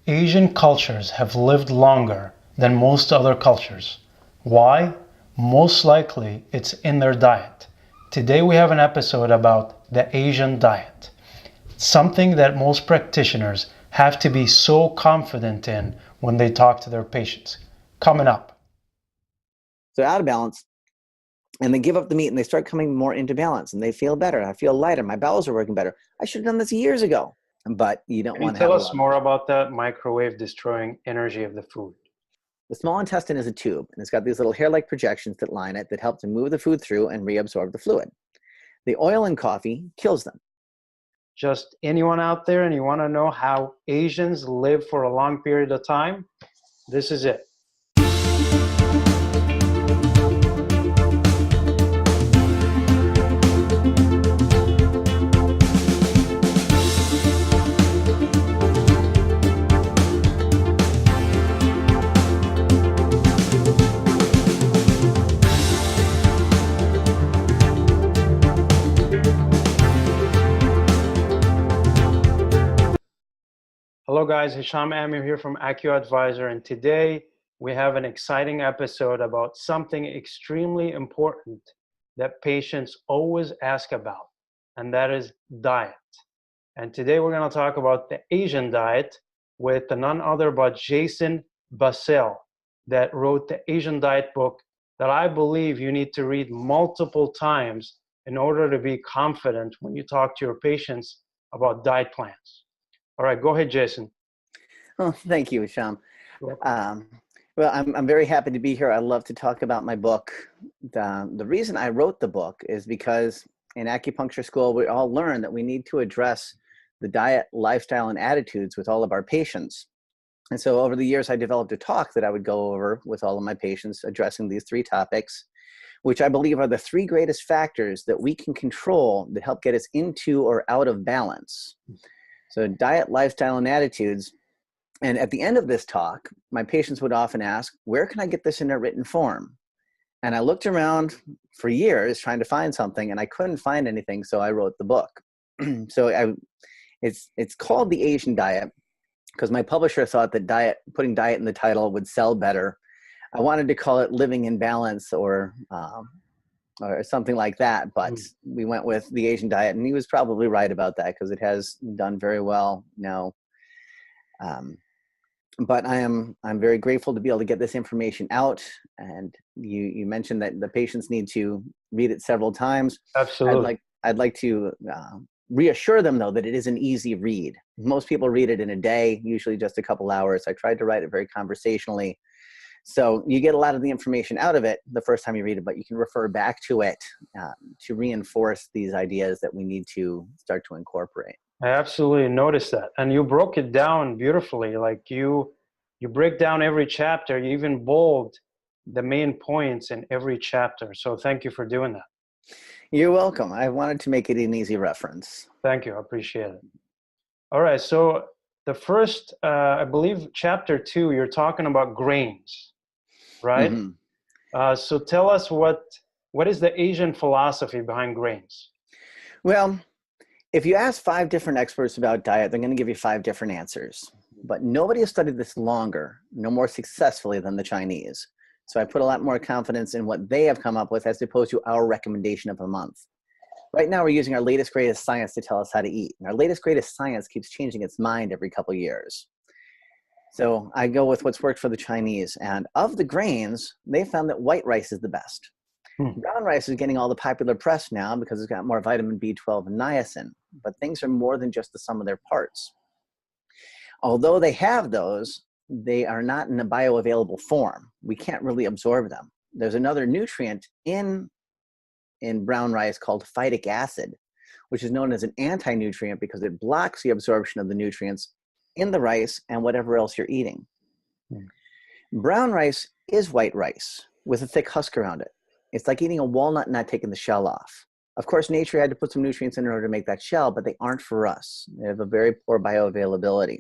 Asian cultures have lived longer than most other cultures. Why? Most likely it's in their diet. Today we have an episode about the Asian diet, something that most practitioners have to be so confident in when they talk to their patients. Coming up. So out of balance, and they give up the meat and they start coming more into balance and they feel better. I feel lighter. My bowels are working better. I should have done this years ago, but you don't Can you want to have tell a us lot of more it. about that microwave destroying energy of the food? The small intestine is a tube and it's got these little hair-like projections that line it that help to move the food through and reabsorb the fluid. The oil in coffee kills them. Just anyone out there and you want to know how Asians live for a long period of time? This is it. Hello guys, Hisham Amir here from Acu Adviser, and today we have an exciting episode about something extremely important that patients always ask about, and that is diet. And today we're going to talk about the Asian diet with none other but Jason Bussell, that wrote the Asian diet book that I believe you need to read multiple times in order to be confident when you talk to your patients about diet plans. All right, go ahead, Jason. Oh, thank you, Sham. You're welcome. Well, I'm very happy to be here. I love to talk about my book. The reason I wrote the book is because in acupuncture school, we all learn that we need to address the diet, lifestyle, and attitudes with all of our patients. And so over the years, I developed a talk that I would go over with all of my patients addressing these three topics, which I believe are the three greatest factors that we can control that help get us into or out of balance. So diet, lifestyle, and attitudes. And at the end of this talk, my patients would often ask, where can I get this in a written form? And I looked around for years trying to find something and I couldn't find anything, so I wrote the book. It's called The Asian Diet because my publisher thought that putting diet in the title would sell better. I wanted to call it Living in Balance or something like that, but we went with The Asian Diet, and he was probably right about that because it has done very well now. But I'm very grateful to be able to get this information out. And you mentioned that the patients need to read it several times. Absolutely. I'd like to reassure them though that it is an easy read. Most people read it in a day, usually just a couple hours. I tried to write it very conversationally, so you get a lot of the information out of it the first time you read it, but you can refer back to it to reinforce these ideas that we need to start to incorporate. I absolutely noticed that. And you broke it down beautifully. Like you break down every chapter, you even bold the main points in every chapter. So thank you for doing that. You're welcome. I wanted to make it an easy reference. Thank you. I appreciate it. All right. So the first, I believe chapter 2, you're talking about grains, right? Mm-hmm. So tell us what is the Asian philosophy behind grains? Well, if you ask 5 different experts about diet, they're going to give you 5 different answers. But nobody has studied this longer, no more successfully than the Chinese. So I put a lot more confidence in what they have come up with as opposed to our recommendation of a month. Right now, we're using our latest, greatest science to tell us how to eat. And our latest, greatest science keeps changing its mind every couple of years. So I go with what's worked for the Chinese. And of the grains, they found that white rice is the best. Brown rice is getting all the popular press now because it's got more vitamin B12 and niacin, but things are more than just the sum of their parts. Although they have those, they are not in a bioavailable form. We can't really absorb them. There's another nutrient in brown rice called phytic acid, which is known as an anti-nutrient because it blocks the absorption of the nutrients in the rice and whatever else you're eating. Brown rice is white rice with a thick husk around it. It's like eating a walnut and not taking the shell off. Of course, nature had to put some nutrients in order to make that shell, but they aren't for us. They have a very poor bioavailability.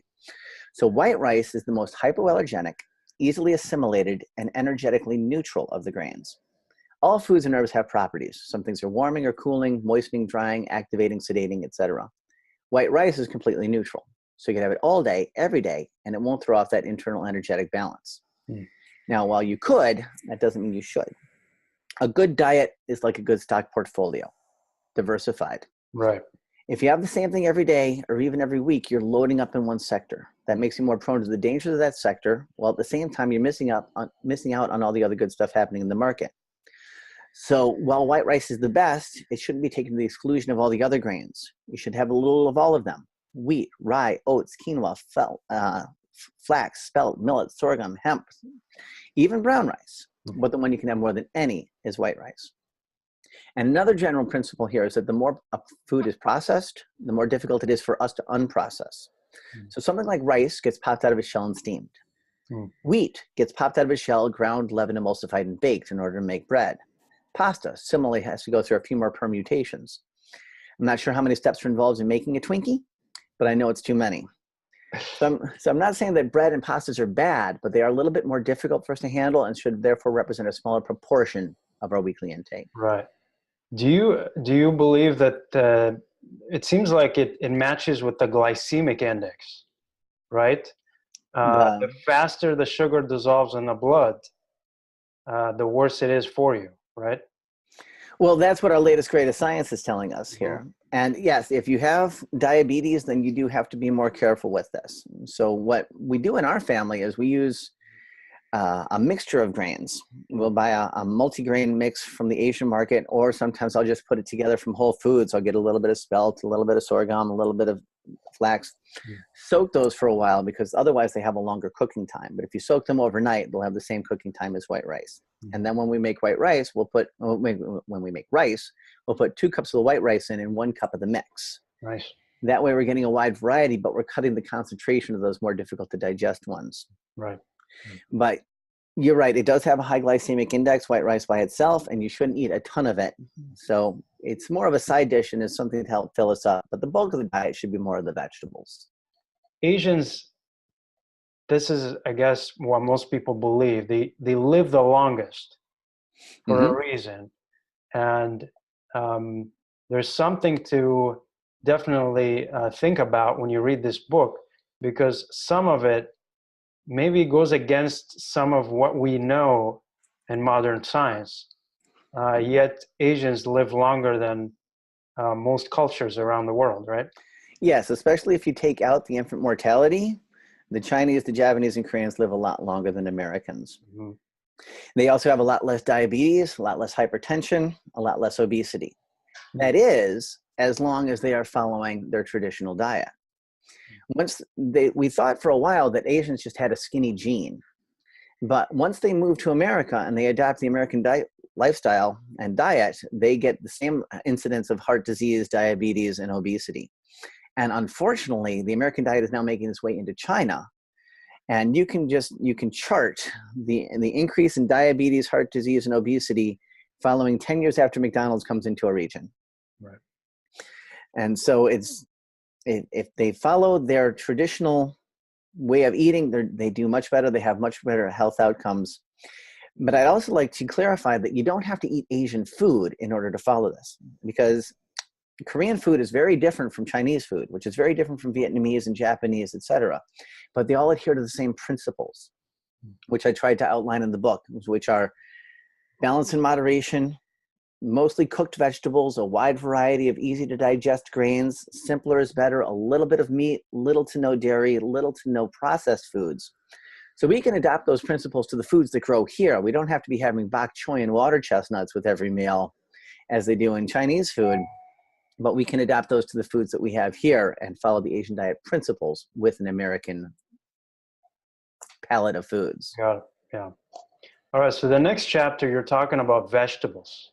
So white rice is the most hypoallergenic, easily assimilated, and energetically neutral of the grains. All foods and herbs have properties. Some things are warming or cooling, moistening, drying, activating, sedating, etc. White rice is completely neutral. So you can have it all day, every day, and it won't throw off that internal energetic balance. Now, while you could, that doesn't mean you should. A good diet is like a good stock portfolio, diversified. Right. If you have the same thing every day or even every week, you're loading up in one sector. That makes you more prone to the dangers of that sector, while at the same time you're missing out on all the other good stuff happening in the market. So while white rice is the best, it shouldn't be taken to the exclusion of all the other grains. You should have a little of all of them: wheat, rye, oats, quinoa, flax, spelt, millet, sorghum, hemp, even brown rice. But the one you can have more than any is white rice. And another general principle here is that the more a food is processed, the more difficult it is for us to unprocess. So something like rice gets popped out of its shell and steamed. Wheat gets popped out of its shell, ground, leavened, emulsified, and baked in order to make bread. Pasta similarly has to go through a few more permutations. I'm not sure how many steps are involved in making a Twinkie, but I know it's too many. So I'm not saying that bread and pastas are bad, but they are a little bit more difficult for us to handle and should therefore represent a smaller proportion of our weekly intake. Right. Do you believe that it seems like it matches with the glycemic index, right? The faster the sugar dissolves in the blood, the worse it is for you, right? Well, that's what our latest greatest science is telling us here. And yes, if you have diabetes, then you do have to be more careful with this. So what we do in our family is we use a mixture of grains. We'll buy a multi-grain mix from the Asian market, or sometimes I'll just put it together from Whole Foods. I'll get a little bit of spelt, a little bit of sorghum, a little bit of flax. Soak those for a while because otherwise they have a longer cooking time. But if you soak them overnight, they'll have the same cooking time as white rice. And then when we make white rice, we'll put 2 cups of the white rice in and 1 cup of the mix. Nice. That way we're getting a wide variety, but we're cutting the concentration of those more difficult to digest ones. Right. But you're right, it does have a high glycemic index, white rice by itself, and you shouldn't eat a ton of it. So it's more of a side dish and is something to help fill us up. But the bulk of the diet should be more of the vegetables. Asians, this is, I guess, what most people believe. They live the longest for a reason. And there's something to definitely think about when you read this book, because some of it maybe goes against some of what we know in modern science. Yet Asians live longer than most cultures around the world, right? Yes, especially if you take out the infant mortality. The Chinese, the Japanese, and Koreans live a lot longer than Americans. They also have a lot less diabetes, a lot less hypertension, a lot less obesity. That is, as long as they are following their traditional diet. We thought for a while that Asians just had a skinny gene. But once they move to America and they adopt the American lifestyle and diet, they get the same incidence of heart disease, diabetes, and obesity. And unfortunately, the American diet is now making its way into China. And you can chart the increase in diabetes, heart disease, and obesity following 10 years after McDonald's comes into a region. Right. And so if they follow their traditional way of eating, they do much better. They have much better health outcomes. But I'd also like to clarify that you don't have to eat Asian food in order to follow this, because Korean food is very different from Chinese food, which is very different from Vietnamese and Japanese, etc. But they all adhere to the same principles, which I tried to outline in the book, which are balance and moderation, mostly cooked vegetables, a wide variety of easy to digest grains, simpler is better, a little bit of meat, little to no dairy, little to no processed foods. So we can adapt those principles to the foods that grow here. We don't have to be having bok choy and water chestnuts with every meal as they do in Chinese food, but we can adapt those to the foods that we have here and follow the Asian diet principles with an American palette of foods. Got it. Yeah. All right. So the next chapter, you're talking about vegetables.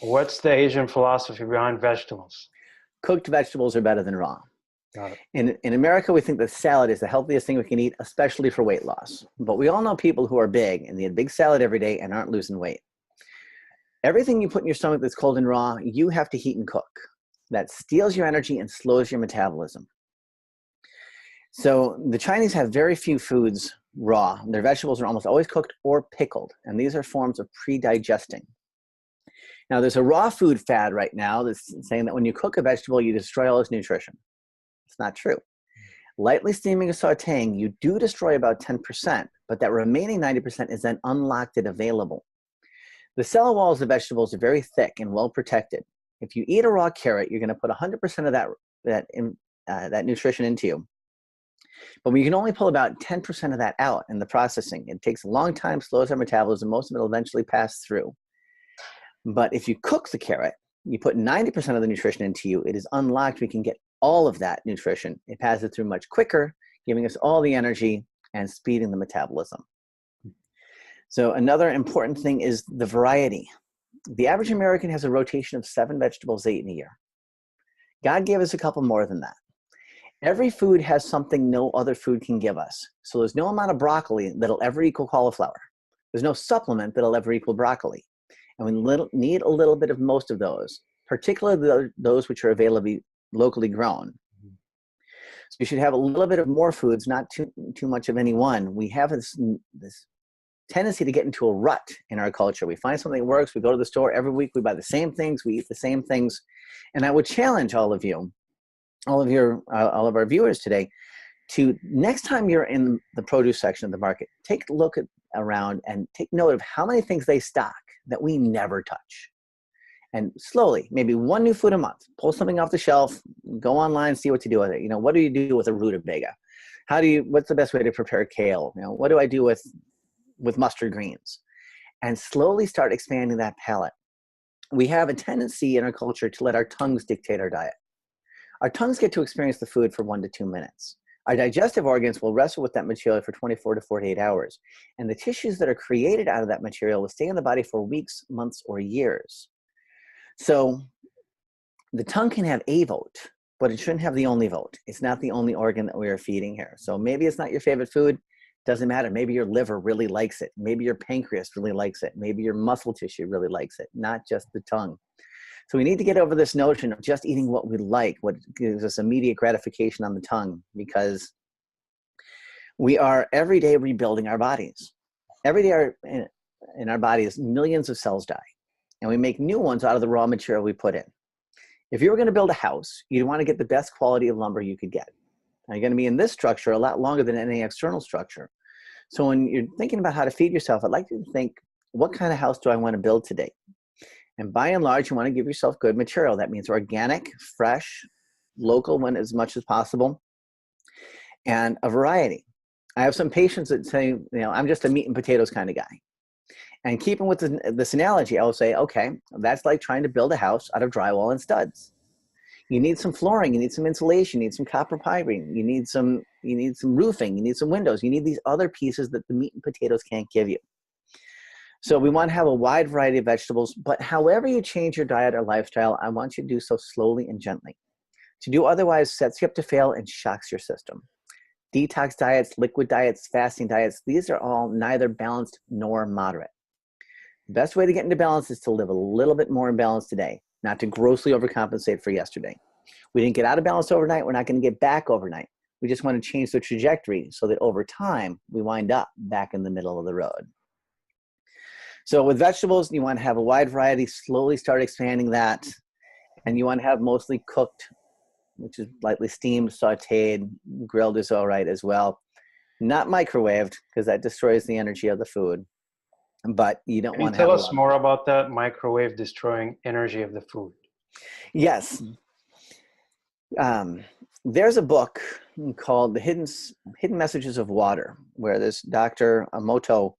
What's the Asian philosophy behind vegetables? Cooked vegetables are better than raw. Got it. In America, we think that salad is the healthiest thing we can eat, especially for weight loss. But we all know people who are big and they eat big salad every day and aren't losing weight. Everything you put in your stomach that's cold and raw, you have to heat and cook. That steals your energy and slows your metabolism. So the Chinese have very few foods raw. Their vegetables are almost always cooked or pickled, and these are forms of pre-digesting. Now, there's a raw food fad right now that's saying that when you cook a vegetable, you destroy all its nutrition. It's not true. Lightly steaming or sauteing, you do destroy about 10%, but that remaining 90% is then unlocked and available. The cell walls of vegetables are very thick and well protected. If you eat a raw carrot, you're going to put 100% of that nutrition into you. But we can only pull about 10% of that out in the processing. It takes a long time, slows our metabolism. Most of it will eventually pass through. But if you cook the carrot, you put 90% of the nutrition into you, it is unlocked. We can get all of that nutrition. It passes through much quicker, giving us all the energy and speeding the metabolism. So another important thing is the variety. The average American has a rotation of 7 vegetables they eat in a year. God gave us a couple more than that. Every food has something no other food can give us. So there's no amount of broccoli that'll ever equal cauliflower. There's no supplement that'll ever equal broccoli. And we need a little bit of most of those, particularly those which are available locally grown. So you should have a little bit of more foods, not too much of any one. We have this tendency to get into a rut in our culture. We find something that works. We go to the store every week. We buy the same things. We eat the same things. And I would challenge all of you, all of our viewers today, to next time you're in the produce section of the market, take a look around and take note of how many things they stock that we never touch. And slowly, maybe one new food a month, pull something off the shelf, go online, see what to do with it. What do you do with a rutabaga? What's the best way to prepare kale? What do I do with mustard greens? And slowly start expanding that palate. We have a tendency in our culture to let our tongues dictate our diet. Our tongues get to experience the food for 1 to 2 minutes. Our digestive organs will wrestle with that material for 24 to 48 hours. And the tissues that are created out of that material will stay in the body for weeks, months, or years. So the tongue can have a vote, but it shouldn't have the only vote. It's not the only organ that we are feeding here. So maybe it's not your favorite food. Doesn't matter. Maybe your liver really likes it. Maybe your pancreas really likes it. Maybe your muscle tissue really likes it, not just the tongue. So we need to get over this notion of just eating what we like, what gives us immediate gratification on the tongue, because we are every day rebuilding our bodies. Every day in our bodies, millions of cells die, and we make new ones out of the raw material we put in. If you were going to build a house, you'd want to get the best quality of lumber you could get. Now, you're going to be in this structure a lot longer than any external structure. So when you're thinking about how to feed yourself, I'd like you to think, what kind of house do I want to build today? And by and large, you want to give yourself good material. That means organic, fresh, local when as much as possible, and a variety. I have some patients that say, I'm just a meat and potatoes kind of guy. And keeping with this analogy, I will say, okay, that's like trying to build a house out of drywall and studs. You need some flooring, you need some insulation, you need some copper piping, you need some roofing, you need some windows, you need these other pieces that the meat and potatoes can't give you. So we want to have a wide variety of vegetables, but however you change your diet or lifestyle, I want you to do so slowly and gently. To do otherwise sets you up to fail and shocks your system. Detox diets, liquid diets, fasting diets, these are all neither balanced nor moderate. The best way to get into balance is to live a little bit more in balance today, not to grossly overcompensate for yesterday. We didn't get out of balance overnight. We're not going to get back overnight. We just want to change the trajectory so that over time, we wind up back in the middle of the road. So with vegetables, you want to have a wide variety, slowly start expanding that. And you want to have mostly cooked, which is lightly steamed, sauteed, grilled is all right as well. Not microwaved, because that destroys the energy of the food. But you don't want to have. Tell us more about that microwave destroying energy of the food. Yes. There's a book called The Hidden Messages of Water, where this Dr. Emoto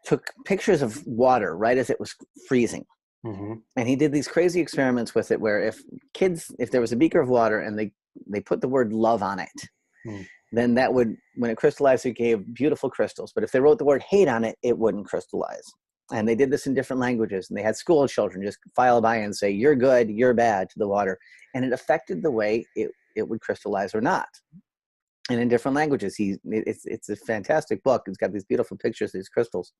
took pictures of water right as it was freezing. Mm-hmm. And he did these crazy experiments with it where if there was a beaker of water and they put the word love on it, then that would, when it crystallized, it gave beautiful crystals. But if they wrote the word hate on it, it wouldn't crystallize. And they did this in different languages. And they had school children just file by and say, you're good, you're bad to the water. And it affected the way it would crystallize or not. And in different languages, it's a fantastic book. It's got these beautiful pictures, these crystals.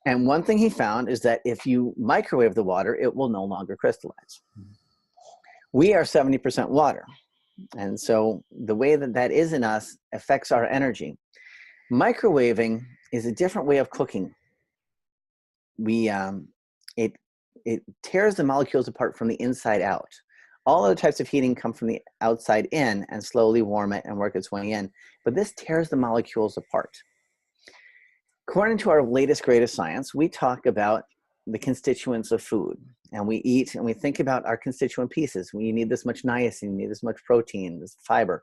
And one thing he found is that if you microwave the water, it will no longer crystallize. We are 70% water. And so the way that is in us affects our energy. Microwaving is a different way of cooking. It tears the molecules apart from the inside out. All other types of heating come from the outside in and slowly warm it and work its way in. But this tears the molecules apart. According to our latest, greatest science, we talk about the constituents of food. And we eat and we think about our constituent pieces. We need this much niacin, you need this much protein, this fiber.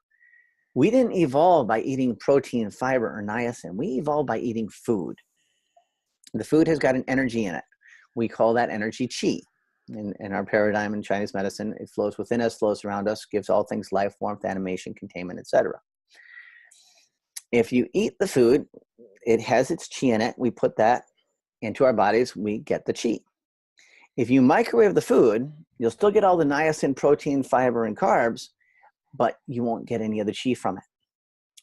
We didn't evolve by eating protein, fiber, or niacin. We evolved by eating food. The food has got an energy in it. We call that energy qi. In our paradigm in Chinese medicine, it flows within us, flows around us, gives all things life, warmth, animation, containment, etc. If you eat the food, it has its qi in it. We put that into our bodies, we get the qi. If you microwave the food, you'll still get all the niacin, protein, fiber, and carbs, but you won't get any of the qi from it.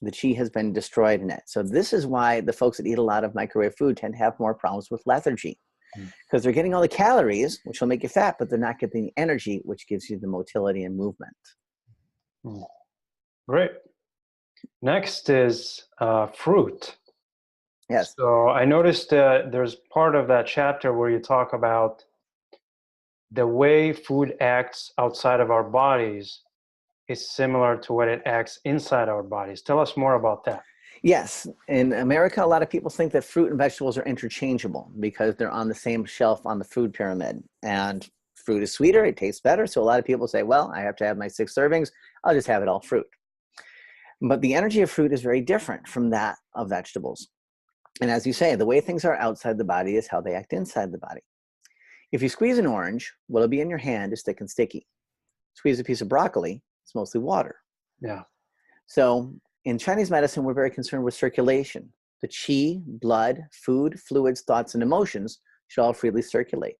The qi has been destroyed in it. So this is why the folks that eat a lot of microwave food tend to have more problems with lethargy, because they're getting all the calories, which will make you fat, but they're not getting the energy, which gives you the motility and movement. Great. Next is fruit. Yes. So I noticed there's part of that chapter where you talk about the way food acts outside of our bodies is similar to what it acts inside our bodies. Tell us more about that. Yes. In America, a lot of people think that fruit and vegetables are interchangeable because they're on the same shelf on the food pyramid. And fruit is sweeter, it tastes better. So a lot of people say, well, I have to have my 6 servings. I'll just have it all fruit. But the energy of fruit is very different from that of vegetables. And as you say, the way things are outside the body is how they act inside the body. If you squeeze an orange, what'll be in your hand is thick and sticky. Squeeze a piece of broccoli, it's mostly water. Yeah. So in Chinese medicine, we're very concerned with circulation. The qi, blood, food, fluids, thoughts, and emotions should all freely circulate.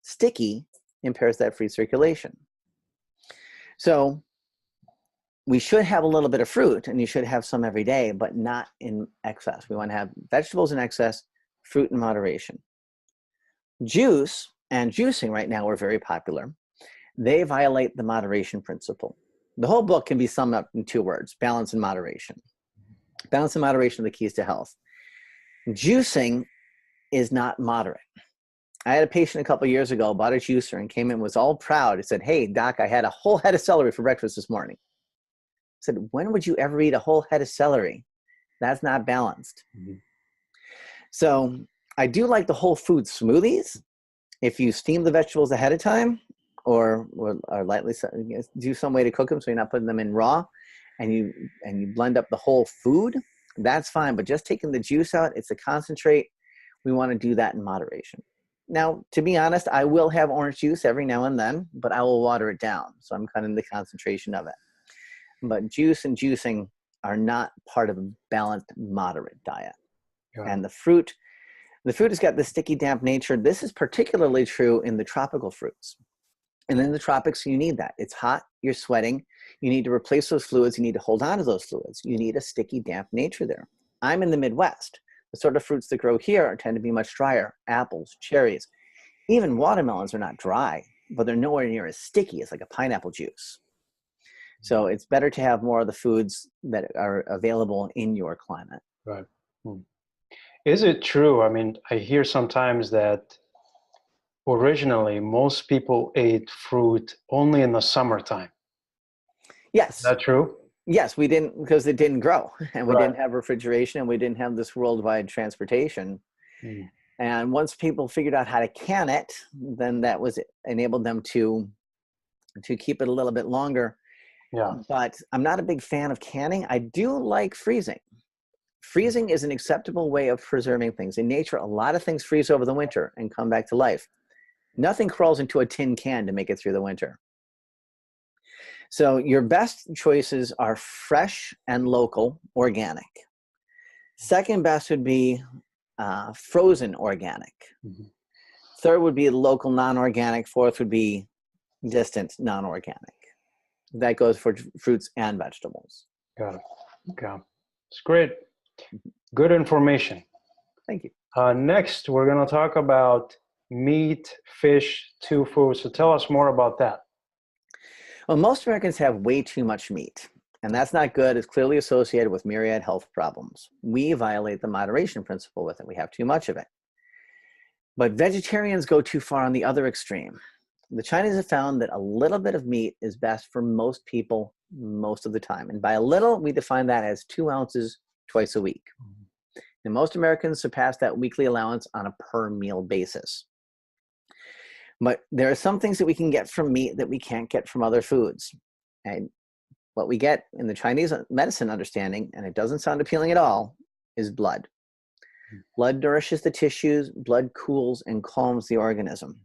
Sticky impairs that free circulation. So we should have a little bit of fruit, and you should have some every day, but not in excess. We want to have vegetables in excess, fruit in moderation. Juice and juicing right now are very popular. They violate the moderation principle. The whole book can be summed up in 2 words: balance and moderation. Balance and moderation are the keys to health. Juicing is not moderate. I had a patient a couple of years ago, bought a juicer and came in, was all proud. He said, "Hey, doc, I had a whole head of celery for breakfast this morning." I said, "When would you ever eat a whole head of celery? That's not balanced." So I do like the whole food smoothies. If you steam the vegetables ahead of time, or lightly do some way to cook them so you're not putting them in raw, and you blend up the whole food, that's fine. But just taking the juice out, it's a concentrate. We want to do that in moderation. Now, to be honest, I will have orange juice every now and then, but I will water it down. So I'm cutting the concentration of it. But juice and juicing are not part of a balanced, moderate diet. Yeah. And the fruit has got the sticky, damp nature. This is particularly true in the tropical fruits. And in the tropics, you need that. It's hot, you're sweating. You need to replace those fluids. You need to hold on to those fluids. You need a sticky, damp nature there. I'm in the Midwest. The sort of fruits that grow here tend to be much drier. Apples, cherries, even watermelons are not dry, but they're nowhere near as sticky as like a pineapple juice. So it's better to have more of the foods that are available in your climate. Right. Is it true? I mean, I hear sometimes that originally most people ate fruit only in the summertime. Yes. Is that true? Yes, we didn't, because it didn't grow, and we didn't have refrigeration, and we didn't have this worldwide transportation. And once people figured out how to can it, then that was enabled them to keep it a little bit longer. Yeah. But I'm not a big fan of canning. I do like freezing. Freezing is an acceptable way of preserving things. In nature, a lot of things freeze over the winter and come back to life. Nothing crawls into a tin can to make it through the winter. So your best choices are fresh and local, organic. Second best would be frozen organic. Third would be local non-organic. Fourth would be distant non-organic. That goes for fruits and vegetables. Got it. Okay. It's great. Good information. Thank you. Next, we're going to talk about meat, fish, tofu. So tell us more about that. Well, most Americans have way too much meat, and that's not good. It's clearly associated with myriad health problems. We violate the moderation principle with it. We have too much of it. But vegetarians go too far on the other extreme. The Chinese have found that a little bit of meat is best for most people most of the time. And by a little, we define that as 2 ounces twice a week. And most Americans surpass that weekly allowance on a per meal basis. But there are some things that we can get from meat that we can't get from other foods. And what we get in the Chinese medicine understanding, and it doesn't sound appealing at all, is blood. Blood nourishes the tissues, blood cools and calms the organism.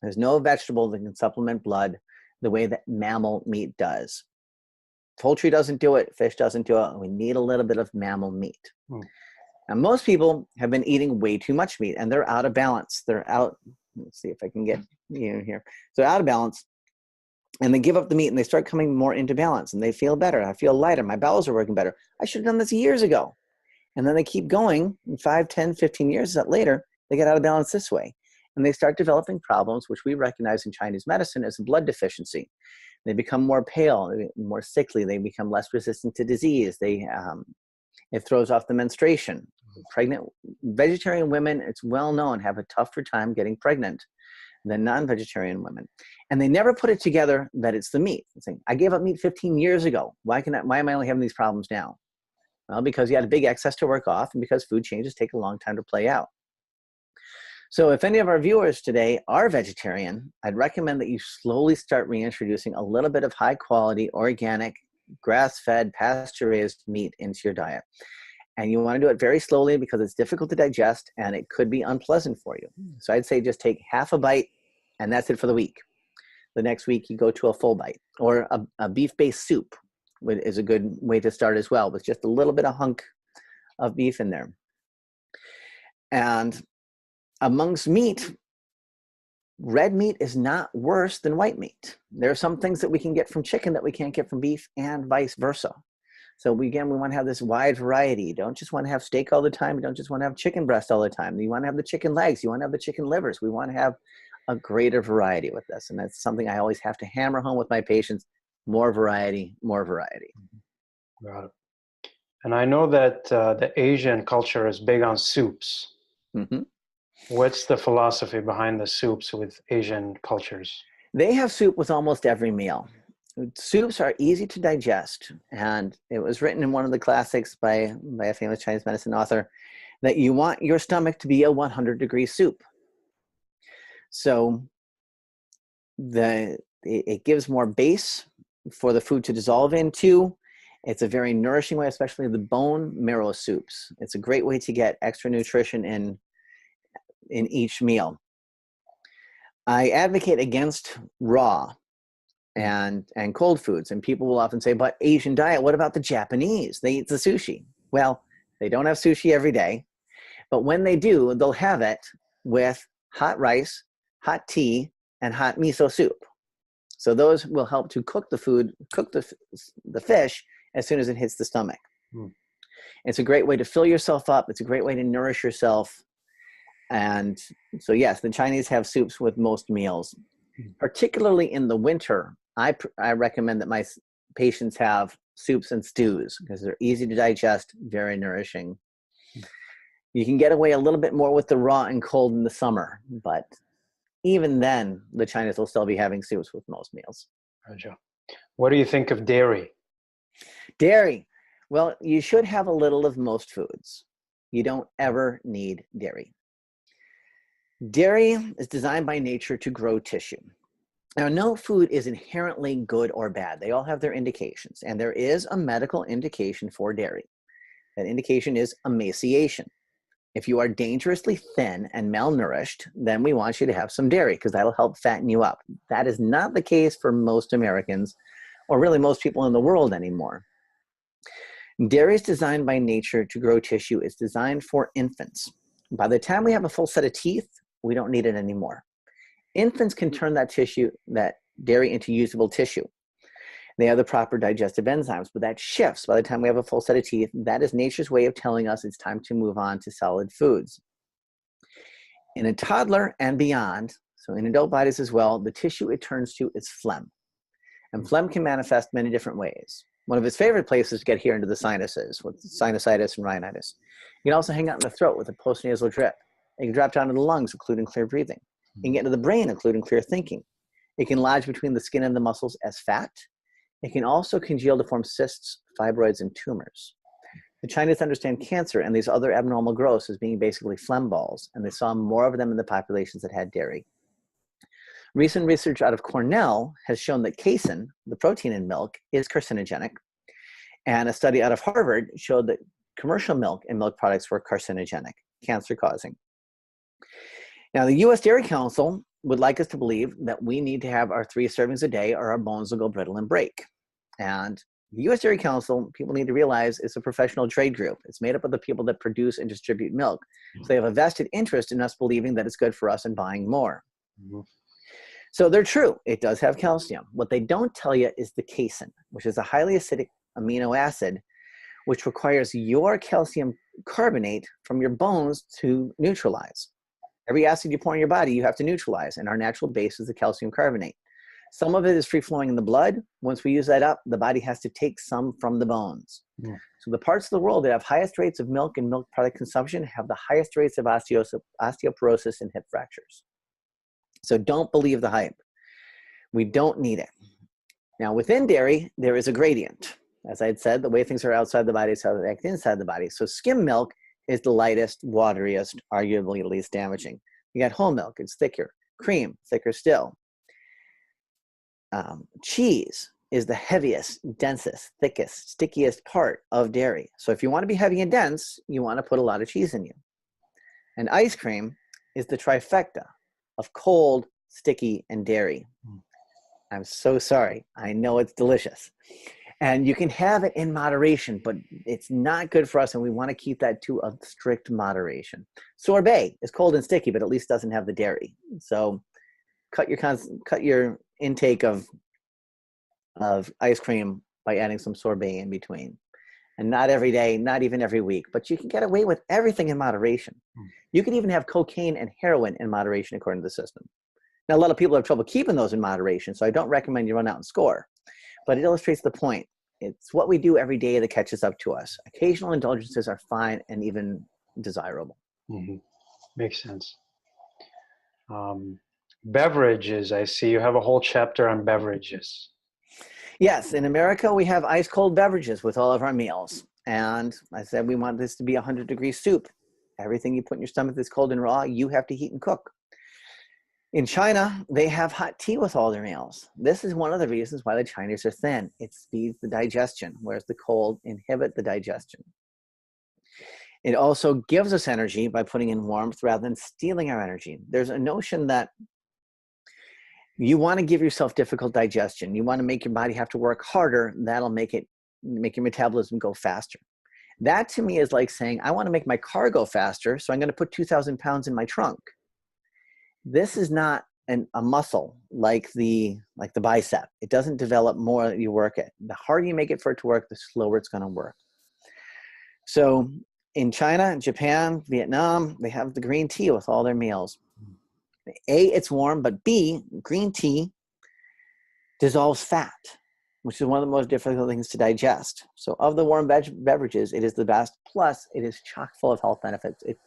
There's no vegetable that can supplement blood the way that mammal meat does. Poultry doesn't do it, fish doesn't do it. We need a little bit of mammal meat. Now, most people have been eating way too much meat, and they're out of balance. They're out, let's see if I can get you in here. So out of balance, and they give up the meat, and they start coming more into balance, and they feel better. I feel lighter. My bowels are working better. I should have done this years ago. And then they keep going, and 5, 10, 15 years later, they get out of balance this way. And they start developing problems, which we recognize in Chinese medicine as a blood deficiency. They become more pale, more sickly. They become less resistant to disease. It throws off the menstruation. Pregnant vegetarian women, it's well known, have a tougher time getting pregnant than non-vegetarian women. And they never put it together that it's the meat. It's saying, I gave up meat 15 years ago. Why am I only having these problems now? Well, because you had a big excess to work off, and because food changes take a long time to play out. So if any of our viewers today are vegetarian, I'd recommend that you slowly start reintroducing a little bit of high quality, organic, grass-fed, pasture-raised meat into your diet. And you want to do it very slowly because it's difficult to digest and it could be unpleasant for you. So I'd say just take half a bite and that's it for the week. The next week you go to a full bite, or a beef-based soup is a good way to start as well, with just a little bit of hunk of beef in there. And amongst meat, red meat is not worse than white meat. There are some things that we can get from chicken that we can't get from beef, and vice versa. So we want to have this wide variety. You don't just want to have steak all the time. You don't just want to have chicken breast all the time. You want to have the chicken legs. You want to have the chicken livers. We want to have a greater variety with this. And that's something I always have to hammer home with my patients. More variety, more variety. Got it. And I know that the Asian culture is big on soups. Mm-hmm. What's the philosophy behind the soups with Asian cultures? They have soup with almost every meal. Soups are easy to digest. And it was written in one of the classics by a famous Chinese medicine author that you want your stomach to be a 100-degree soup. So it gives more base for the food to dissolve into. It's a very nourishing way, especially the bone marrow soups. It's a great way to get extra nutrition in each meal. I advocate against raw and cold foods, and people will often say, but Asian diet, what about the Japanese? They eat the sushi. Well, they don't have sushi every day, but when they do, they'll have it with hot rice, hot tea, and hot miso soup. So those will help to cook the food, cook the fish as soon as it hits the stomach. It's a great way to fill yourself up. It's a great way to nourish yourself. And so yes, the Chinese have soups with most meals. Particularly in the winter, I recommend that my patients have soups and stews because they're easy to digest, very nourishing. You can get away a little bit more with the raw and cold in the summer, but even then, the Chinese will still be having soups with most meals. Gotcha. What do you think of dairy? Dairy. Well, you should have a little of most foods. You don't ever need dairy. Dairy is designed by nature to grow tissue. Now, no food is inherently good or bad. They all have their indications, and there is a medical indication for dairy. That indication is emaciation. If you are dangerously thin and malnourished, then we want you to have some dairy because that'll help fatten you up. That is not the case for most Americans, or really most people in the world anymore. Dairy is designed by nature to grow tissue. It's designed for infants. By the time we have a full set of teeth, we don't need it anymore. Infants can turn that dairy into usable tissue. They have the proper digestive enzymes, but that shifts by the time we have a full set of teeth. That is nature's way of telling us it's time to move on to solid foods. In a toddler and beyond, so in adult bodies as well, the tissue it turns to is phlegm. And phlegm can manifest many different ways. One of his favorite places to get here into the sinuses with sinusitis and rhinitis. You can also hang out in the throat with a postnasal drip. It can drop down to the lungs, including clear breathing. You can get into the brain, including clear thinking. It can lodge between the skin and the muscles as fat. It can also congeal to form cysts, fibroids, and tumors. The Chinese understand cancer and these other abnormal growths as being basically phlegm balls, and they saw more of them in the populations that had dairy. Recent research out of Cornell has shown that casein, the protein in milk, is carcinogenic. And a study out of Harvard showed that commercial milk and milk products were carcinogenic, cancer-causing. Now, the U.S. Dairy Council would like us to believe that we need to have our 3 servings a day or our bones will go brittle and break. And the U.S. Dairy Council, people need to realize, is a professional trade group. It's made up of the people that produce and distribute milk. So they have a vested interest in us believing that it's good for us and buying more. Mm-hmm. So they're true. It does have calcium. What they don't tell you is the casein, which is a highly acidic amino acid, which requires your calcium carbonate from your bones to neutralize. Every acid you pour in your body, you have to neutralize, and our natural base is the calcium carbonate. Some of it is free-flowing in the blood. Once we use that up, the body has to take some from the bones. Yeah. So the parts of the world that have highest rates of milk and milk product consumption have the highest rates of osteoporosis and hip fractures. So don't believe the hype. We don't need it. Now, within dairy, there is a gradient. As I had said, the way things are outside the body is how they act inside the body. So skim milk is the lightest, wateriest, arguably least damaging. You got whole milk, it's thicker. Cream, thicker still. Cheese is the heaviest, densest, thickest, stickiest part of dairy. So if you want to be heavy and dense, you want to put a lot of cheese in you. And ice cream is the trifecta of cold, sticky, and dairy. I'm so sorry. I know it's delicious. And you can have it in moderation, but it's not good for us, and we want to keep that to a strict moderation. Sorbet is cold and sticky, but at least doesn't have the dairy. So cut your intake of ice cream by adding some sorbet in between. And not every day, not even every week, but you can get away with everything in moderation. You can even have cocaine and heroin in moderation according to the system. Now, a lot of people have trouble keeping those in moderation, so I don't recommend you run out and score. But it illustrates the point. It's what we do every day that catches up to us. Occasional indulgences are fine and even desirable. Mm-hmm. Makes sense. Beverages, I see you have a whole chapter on beverages. Yes, in America, we have ice cold beverages with all of our meals. And I said we want this to be 100-degree soup. Everything you put in your stomach that's cold and raw, you have to heat and cook. In China, they have hot tea with all their meals. This is one of the reasons why the Chinese are thin. It speeds the digestion, whereas the cold inhibit the digestion. It also gives us energy by putting in warmth rather than stealing our energy. There's a notion that you want to give yourself difficult digestion. You want to make your body have to work harder. That'll make your metabolism go faster. That to me is like saying, I want to make my car go faster, so I'm going to put 2,000 pounds in my trunk. This is not a muscle like the bicep. It doesn't develop more that you work it. The harder you make it for it to work, the slower it's going to work. So in China, Japan, Vietnam, they have the green tea with all their meals. A, it's warm, but B, green tea dissolves fat, which is one of the most difficult things to digest. So of the warm beverages, it is the best. Plus, it is chock full of health benefits. It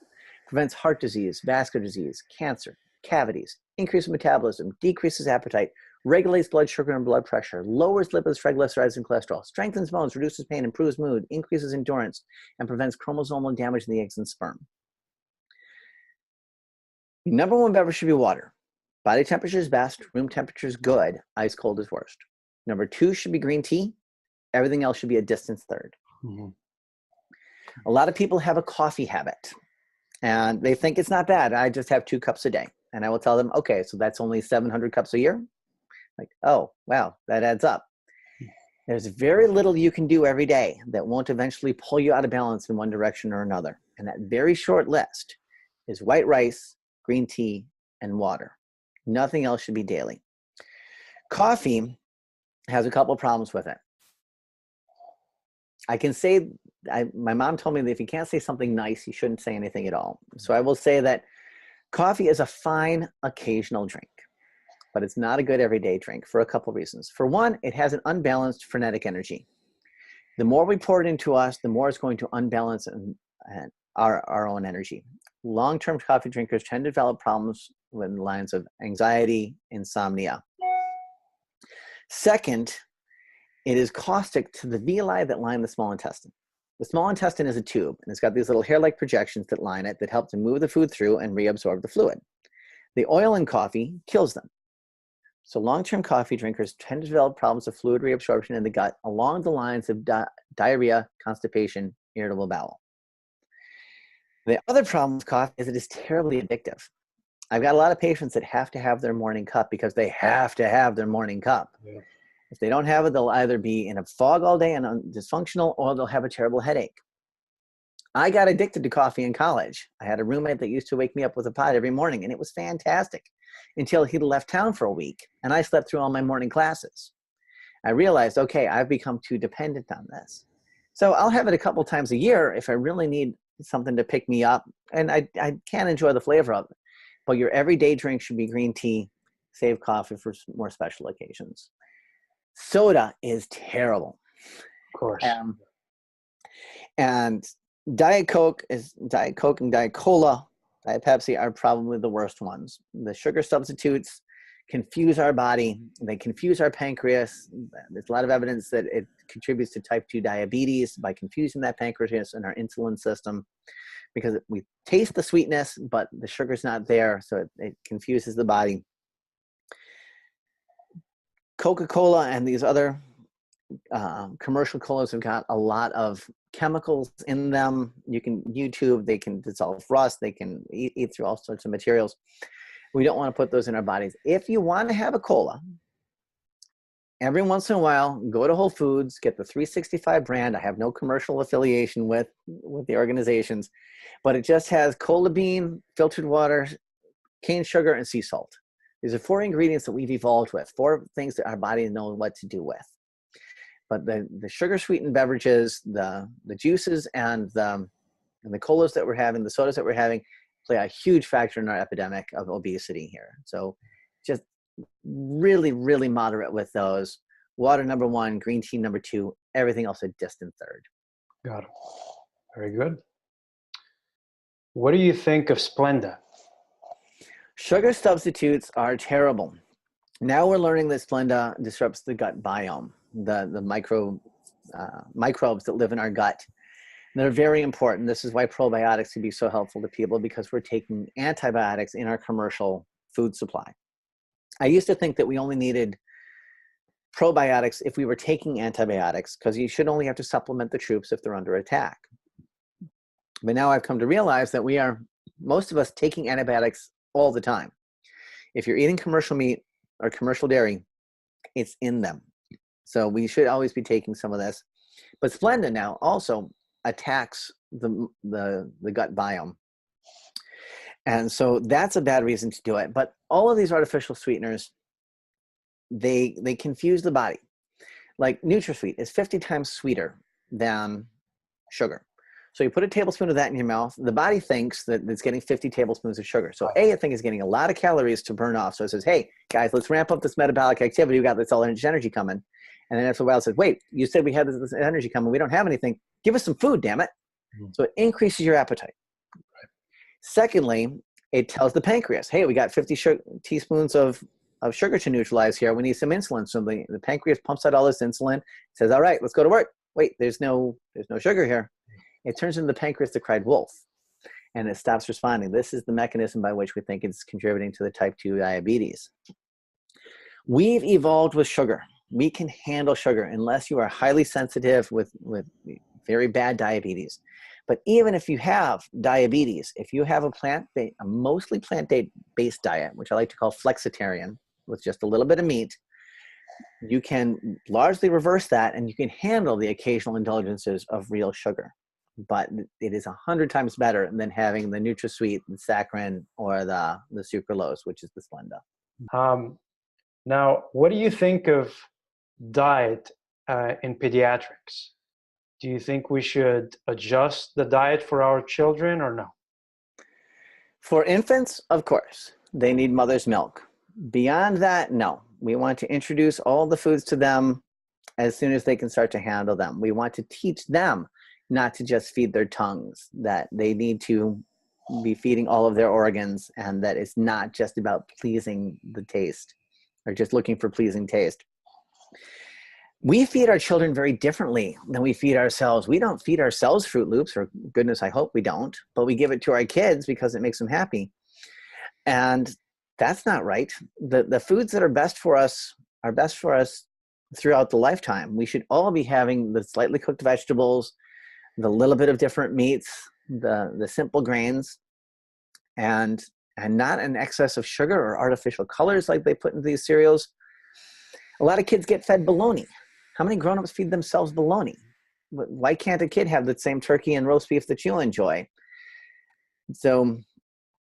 prevents heart disease, vascular disease, cancer, cavities, increases metabolism, decreases appetite, regulates blood sugar and blood pressure, lowers lipids, triglycerides, and cholesterol, strengthens bones, reduces pain, improves mood, increases endurance, and prevents chromosomal damage in the eggs and sperm. Number one beverage should be water. Body temperature is best, room temperature is good, ice cold is worst. Number 2 should be green tea. Everything else should be a distant third. Mm-hmm. A lot of people have a coffee habit, and they think it's not bad. I just have 2 cups a day. And I will tell them, okay, so that's only 700 cups a year? Like, oh, wow, that adds up. There's very little you can do every day that won't eventually pull you out of balance in one direction or another. And that very short list is white rice, green tea, and water. Nothing else should be daily. Coffee has a couple problems with it. I can say, my mom told me that if you can't say something nice, you shouldn't say anything at all. So I will say that coffee is a fine occasional drink, but it's not a good everyday drink for a couple reasons. For one, it has an unbalanced frenetic energy. The more we pour it into us, the more it's going to unbalance our own energy. Long-term coffee drinkers tend to develop problems with the lines of anxiety, insomnia. Second, it is caustic to the villi that line the small intestine. The small intestine is a tube, and it's got these little hair-like projections that line it that help to move the food through and reabsorb the fluid. The oil in coffee kills them. So long-term coffee drinkers tend to develop problems of fluid reabsorption in the gut along the lines of diarrhea, constipation, irritable bowel. The other problem with coffee is it is terribly addictive. I've got a lot of patients that have to have their morning cup because they have to have their morning cup. Yeah. If they don't have it, they'll either be in a fog all day and dysfunctional, or they'll have a terrible headache. I got addicted to coffee in college. I had a roommate that used to wake me up with a pot every morning, and it was fantastic until he left town for a week, and I slept through all my morning classes. I realized, okay, I've become too dependent on this. So I'll have it a couple times a year if I really need something to pick me up, and I can enjoy the flavor of it. But your everyday drink should be green tea. Save coffee for more special occasions. Soda is terrible. Of course. And Diet Coke and Diet Cola, Diet Pepsi are probably the worst ones. The sugar substitutes confuse our body. They confuse our pancreas. There's a lot of evidence that it contributes to type 2 diabetes by confusing that pancreas and our insulin system, because we taste the sweetness, but the sugar's not there, so it confuses the body. Coca-Cola and these other commercial colas have got a lot of chemicals in them. You can YouTube, they can dissolve rust, they can eat through all sorts of materials. We don't want to put those in our bodies. If you want to have a cola, every once in a while, go to Whole Foods, get the 365 brand. I have no commercial affiliation with the organizations, but it just has cola bean, filtered water, cane sugar, and sea salt. These are 4 ingredients that we've evolved with, 4 things that our body knows what to do with. But the sugar-sweetened beverages, the juices, and the colas that we're having, the sodas that we're having, play a huge factor in our epidemic of obesity here. So just really, really moderate with those. Water number 1, green tea number 2, everything else a distant third. Got it. Very good. What do you think of Splenda? Sugar substitutes are terrible. Now we're learning that Splenda disrupts the gut biome, the microbes that live in our gut. And they're very important. This is why probiotics can be so helpful to people, because we're taking antibiotics in our commercial food supply. I used to think that we only needed probiotics if we were taking antibiotics, because you should only have to supplement the troops if they're under attack. But now I've come to realize that most of us taking antibiotics all the time. If you're eating commercial meat or commercial dairy, it's in them. So we should always be taking some of this. But Splenda now also attacks the gut biome. And so that's a bad reason to do it. But all of these artificial sweeteners, they confuse the body. Like NutraSweet is 50 times sweeter than sugar. So you put a tablespoon of that in your mouth, the body thinks that it's getting 50 tablespoons of sugar. So I think it's getting a lot of calories to burn off. So it says, hey, guys, let's ramp up this metabolic activity. We got this all energy coming. And then after a while it says, wait, you said we had this energy coming. We don't have anything. Give us some food, damn it. Mm-hmm. So it increases your appetite. Right. Secondly, it tells the pancreas, hey, we got 50 teaspoons of sugar to neutralize here. We need some insulin. So the pancreas pumps out all this insulin, says, all right, let's go to work. Wait, there's no sugar here. It turns into the pancreas that cried wolf, and it stops responding. This is the mechanism by which we think it's contributing to the type 2 diabetes. We've evolved with sugar. We can handle sugar unless you are highly sensitive with very bad diabetes. But even if you have diabetes, if you have a mostly plant-based diet, which I like to call flexitarian, with just a little bit of meat, you can largely reverse that, and you can handle the occasional indulgences of real sugar. But it is 100 times better than having the NutraSweet, the saccharin, or the sucralose, which is the Splenda. Now, what do you think of diet in pediatrics? Do you think we should adjust the diet for our children or no? For infants, of course, they need mother's milk. Beyond that, no. We want to introduce all the foods to them as soon as they can start to handle them. We want to teach them not to just feed their tongues, that they need to be feeding all of their organs, and that it's not just about pleasing the taste or just looking for pleasing taste. We feed our children very differently than we feed ourselves. We don't feed ourselves Fruit Loops, or goodness, I hope we don't, but we give it to our kids because it makes them happy. And that's not right. The foods that are best for us are best for us throughout the lifetime. We should all be having the slightly cooked vegetables, the little bit of different meats, the simple grains, and not an excess of sugar or artificial colors like they put into these cereals. A lot of kids get fed bologna. How many grown-ups feed themselves bologna? Why can't a kid have the same turkey and roast beef that you enjoy? So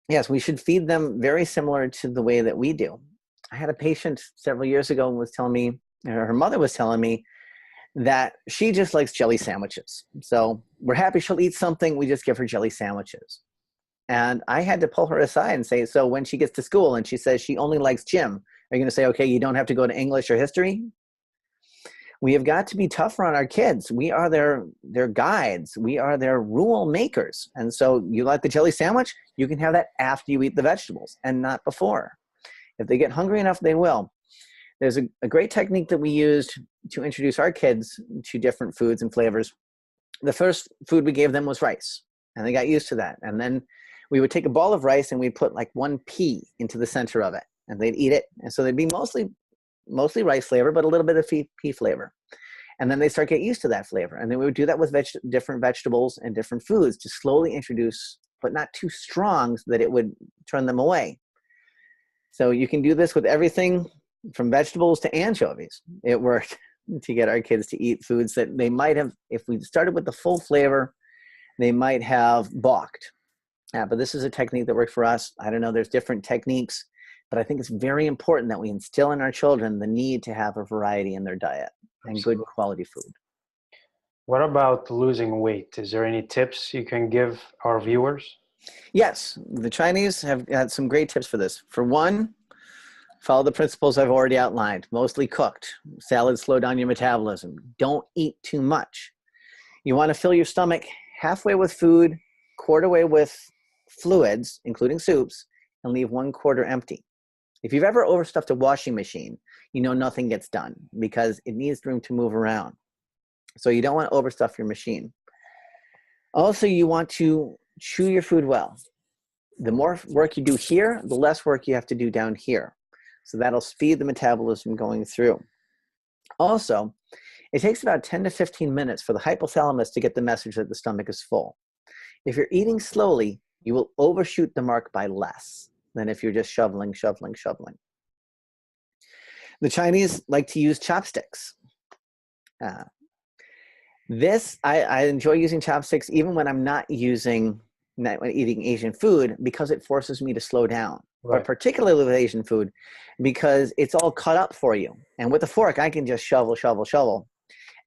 yes, we should feed them very similar to the way that we do. I had a patient several years ago who was telling me, or her mother was telling me, that she just likes jelly sandwiches. So we're happy she'll eat something, we just give her jelly sandwiches. And I had to pull her aside and say, so when she gets to school and she says she only likes gym, are you going to say, okay, you don't have to go to English or history? We have got to be tougher on our kids. We are their guides. We are their rule makers. And so you like the jelly sandwich, you can have that after you eat the vegetables and not before. If they get hungry enough, they will. There's a great technique that we used to introduce our kids to different foods and flavors. The first food we gave them was rice, and they got used to that. And then we would take a ball of rice and we'd put like one pea into the center of it, and they'd eat it. And so they'd be mostly rice flavor, but a little bit of pea flavor. And then they start to get used to that flavor. And then we would do that with different vegetables and different foods to slowly introduce, but not too strong so that it would turn them away. So you can do this with everything from vegetables to anchovies. It worked to get our kids to eat foods that they might have, if we started with the full flavor, they might have balked. But this is a technique that worked for us. I don't know, there's different techniques. But I think it's very important that we instill in our children the need to have a variety in their diet and good quality food. What about losing weight? Is there any tips you can give our viewers? Yes, the Chinese have had some great tips for this. For one, follow the principles I've already outlined. Mostly cooked. Salads slow down your metabolism. Don't eat too much. You want to fill your stomach halfway with food, quarter way with fluids, including soups, and leave 1/4 empty. If you've ever overstuffed a washing machine, you know nothing gets done because it needs room to move around. So you don't want to overstuff your machine. Also, you want to chew your food well. The more work you do here, the less work you have to do down here. So that'll speed the metabolism going through. Also, it takes about 10 to 15 minutes for the hypothalamus to get the message that the stomach is full. If you're eating slowly, you will overshoot the mark by less than if you're just shoveling. The Chinese like to use chopsticks. I enjoy using chopsticks even when I'm not eating Asian food because it forces me to slow down. Right. But particularly with Asian food because it's all cut up for you. And with a fork, I can just shovel.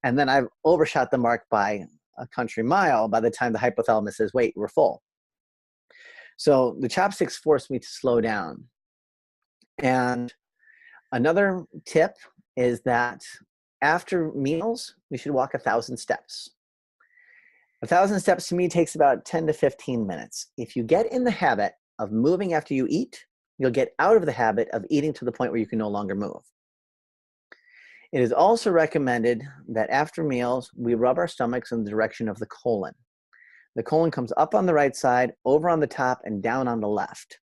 And then I've overshot the mark by a country mile by the time the hypothalamus says, wait, we're full. So the chopsticks force me to slow down. And another tip is that after meals, we should walk 1,000 steps. 1,000 steps to me takes about 10 to 15 minutes. If you get in the habit of moving after you eat, you'll get out of the habit of eating to the point where you can no longer move. It is also recommended that after meals, we rub our stomachs in the direction of the colon. The colon comes up on the right side, over on the top, and down on the left.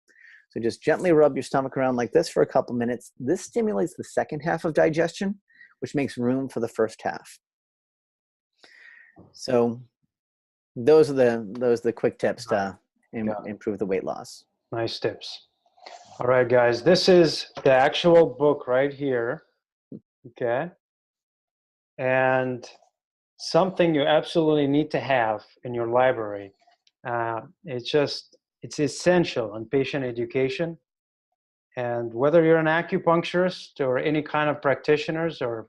So just gently rub your stomach around like this for a couple minutes. This stimulates the second half of digestion, which makes room for the first half. So those are the quick tips to improve the weight loss. Nice tips. All right, guys, this is the actual book right here. Okay. And something you absolutely need to have in your library. It's essential in patient education. And whether you're an acupuncturist or any kind of practitioners or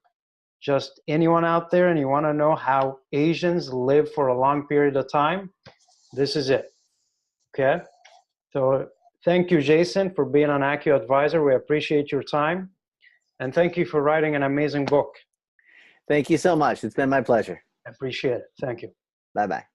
just anyone out there and you want to know how Asians live for a long period of time, this is it. Okay. So thank you, Jason, for being on Acu Adviser. We appreciate your time. And thank you for writing an amazing book. Thank you so much. It's been my pleasure. I appreciate it. Thank you. Bye-bye.